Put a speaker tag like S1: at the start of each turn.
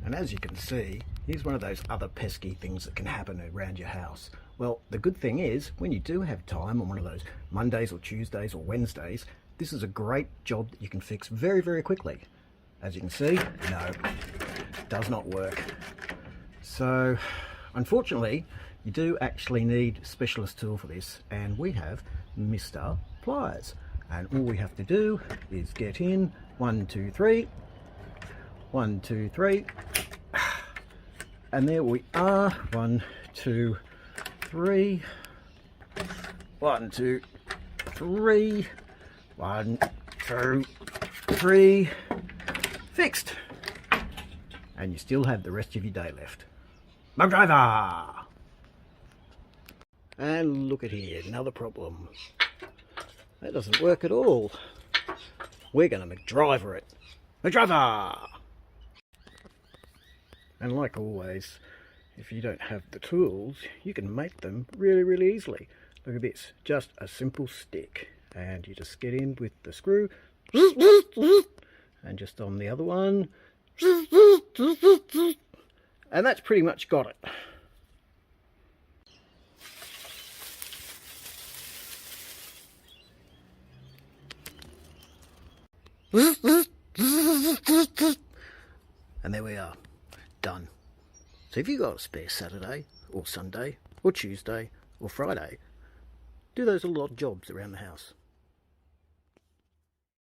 S1: And as you can see, here's one of those other pesky things that can happen around your house. Well, the good thing is, when you do have time on one of those Mondays or Tuesdays or Wednesdays, this is a great job that you can fix very, very quickly. As you can see, no, does not work. So, unfortunately, you do actually need a specialist tool for this, and we have Mr. Pliers. And all we have to do is get in 1, 2, 3, 1, 2, 3, and there we are. 1, 2, 3, 1, 2, 3, 1, 2, 3, fixed. And you still have the rest of your day left. MAGDRIVAAAA! And look at here, another problem. That doesn't work at all. We're going to MAGDRIVAAAA it. MAGDRIVAAAAA! And like always, if you don't have the tools, you can make them really, really easily. Look at this, just a simple stick. And you just get in with the screw. And just on the other one. And that's pretty much got it. And there we are, done. So if you've got a spare Saturday or Sunday or Tuesday or Friday, do those little odd jobs around the house.